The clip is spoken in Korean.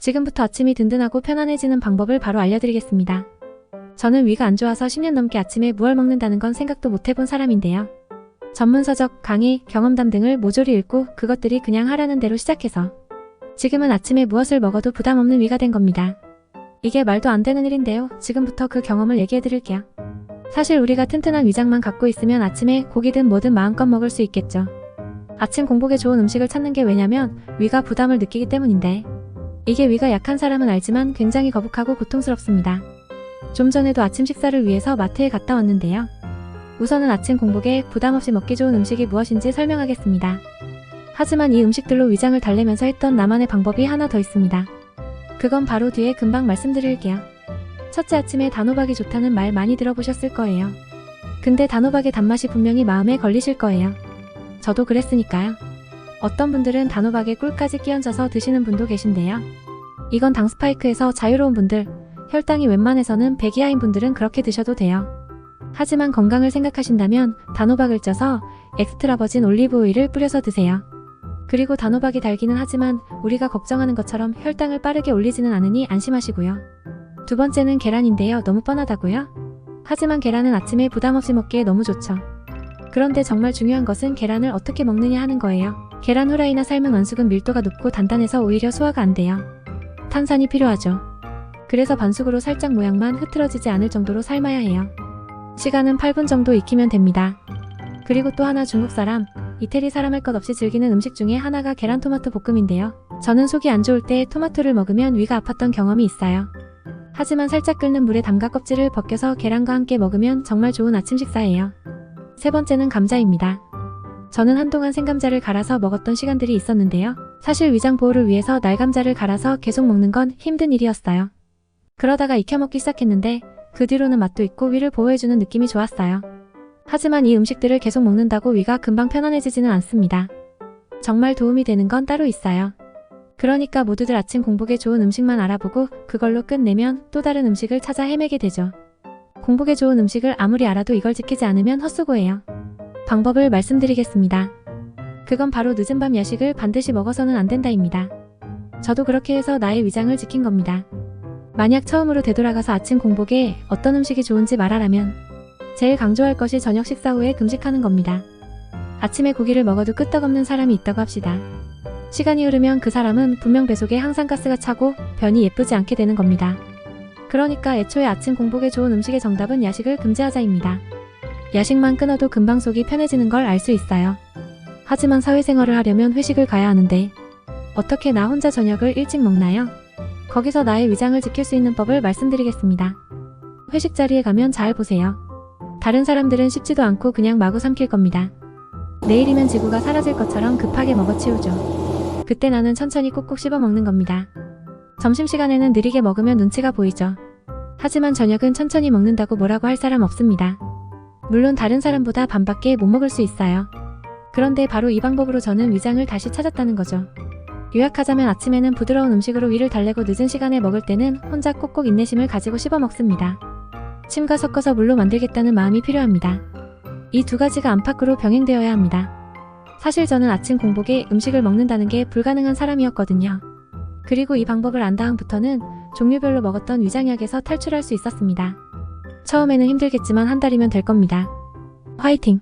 지금부터 아침이 든든하고 편안해지는 방법을 바로 알려드리겠습니다. 저는 위가 안 좋아서 10년 넘게 아침에 무얼 먹는다는 건 생각도 못 해본 사람인데요. 전문서적, 강의, 경험담 등을 모조리 읽고 그것들이 그냥 하라는 대로 시작해서 지금은 아침에 무엇을 먹어도 부담 없는 위가 된 겁니다. 이게 말도 안 되는 일인데요. 지금부터 그 경험을 얘기해드릴게요. 사실 우리가 튼튼한 위장만 갖고 있으면 아침에 고기든 뭐든 마음껏 먹을 수 있겠죠. 아침 공복에 좋은 음식을 찾는 게 왜냐면 위가 부담을 느끼기 때문인데 이게 위가 약한 사람은 알지만 굉장히 거북하고 고통스럽습니다. 좀 전에도 아침 식사를 위해서 마트에 갔다 왔는데요. 우선은 아침 공복에 부담 없이 먹기 좋은 음식이 무엇인지 설명하겠습니다. 하지만 이 음식들로 위장을 달래면서 했던 나만의 방법이 하나 더 있습니다. 그건 바로 뒤에 금방 말씀드릴게요. 첫째, 아침에 단호박이 좋다는 말 많이 들어보셨을 거예요. 근데 단호박의 단맛이 분명히 마음에 걸리실 거예요. 저도 그랬으니까요. 어떤 분들은 단호박에 꿀까지 끼얹어서 드시는 분도 계신데요. 이건 당 스파이크에서 자유로운 분들, 혈당이 웬만해서는 100 이하인 분들은 그렇게 드셔도 돼요. 하지만 건강을 생각하신다면 단호박을 쪄서 엑스트라 버진 올리브 오일을 뿌려서 드세요. 그리고 단호박이 달기는 하지만 우리가 걱정하는 것처럼 혈당을 빠르게 올리지는 않으니 안심하시고요. 두 번째는 계란인데요. 너무 뻔하다고요? 하지만 계란은 아침에 부담 없이 먹기에 너무 좋죠. 그런데 정말 중요한 것은 계란을 어떻게 먹느냐 하는 거예요. 계란 후라이나 삶은 완숙은 밀도가 높고 단단해서 오히려 소화가 안 돼요. 탄산이 필요하죠. 그래서 반숙으로 살짝 모양만 흐트러지지 않을 정도로 삶아야 해요. 시간은 8분 정도 익히면 됩니다. 그리고 또 하나, 중국 사람, 이태리 사람 할 것 없이 즐기는 음식 중에 하나가 계란 토마토 볶음인데요. 저는 속이 안 좋을 때 토마토를 먹으면 위가 아팠던 경험이 있어요. 하지만 살짝 끓는 물에 담가 껍질을 벗겨서 계란과 함께 먹으면 정말 좋은 아침 식사예요. 세 번째는 감자입니다. 저는 한동안 생감자를 갈아서 먹었던 시간들이 있었는데요. 사실 위장 보호를 위해서 날감자를 갈아서 계속 먹는 건 힘든 일이었어요. 그러다가 익혀 먹기 시작했는데 그 뒤로는 맛도 있고 위를 보호해주는 느낌이 좋았어요. 하지만 이 음식들을 계속 먹는다고 위가 금방 편안해지지는 않습니다. 정말 도움이 되는 건 따로 있어요. 그러니까 모두들 아침 공복에 좋은 음식만 알아보고 그걸로 끝내면 또 다른 음식을 찾아 헤매게 되죠. 공복에 좋은 음식을 아무리 알아도 이걸 지키지 않으면 헛수고예요. 방법을 말씀드리겠습니다. 그건 바로 늦은 밤 야식을 반드시 먹어서는 안 된다입니다. 저도 그렇게 해서 나의 위장을 지킨 겁니다. 만약 처음으로 되돌아가서 아침 공복에 어떤 음식이 좋은지 말하라면 제일 강조할 것이 저녁 식사 후에 금식하는 겁니다. 아침에 고기를 먹어도 끄떡없는 사람이 있다고 합시다. 시간이 흐르면 그 사람은 분명 뱃속에 항상 가스가 차고 변이 예쁘지 않게 되는 겁니다. 그러니까 애초에 아침 공복에 좋은 음식의 정답은 야식을 금지하자입니다. 야식만 끊어도 금방 속이 편해지는 걸 알 수 있어요. 하지만 사회생활을 하려면 회식을 가야 하는데 어떻게 나 혼자 저녁을 일찍 먹나요? 거기서 나의 위장을 지킬 수 있는 법을 말씀드리겠습니다. 회식 자리에 가면 잘 보세요. 다른 사람들은 씹지도 않고 그냥 마구 삼킬 겁니다. 내일이면 지구가 사라질 것처럼 급하게 먹어치우죠. 그때 나는 천천히 꾹꾹 씹어 먹는 겁니다. 점심시간에는 느리게 먹으면 눈치가 보이죠. 하지만 저녁은 천천히 먹는다고 뭐라고 할 사람 없습니다. 물론 다른 사람보다 반밖에 못 먹을 수 있어요. 그런데 바로 이 방법으로 저는 위장을 다시 찾았다는 거죠. 요약하자면 아침에는 부드러운 음식으로 위를 달래고 늦은 시간에 먹을 때는 혼자 꼭꼭 인내심을 가지고 씹어 먹습니다. 침과 섞어서 물로 만들겠다는 마음이 필요합니다. 이 두 가지가 안팎으로 병행되어야 합니다. 사실 저는 아침 공복에 음식을 먹는다는 게 불가능한 사람이었거든요. 그리고 이 방법을 안 다음부터는 종류별로 먹었던 위장약에서 탈출할 수 있었습니다. 처음에는 힘들겠지만 한 달이면 될 겁니다. 화이팅!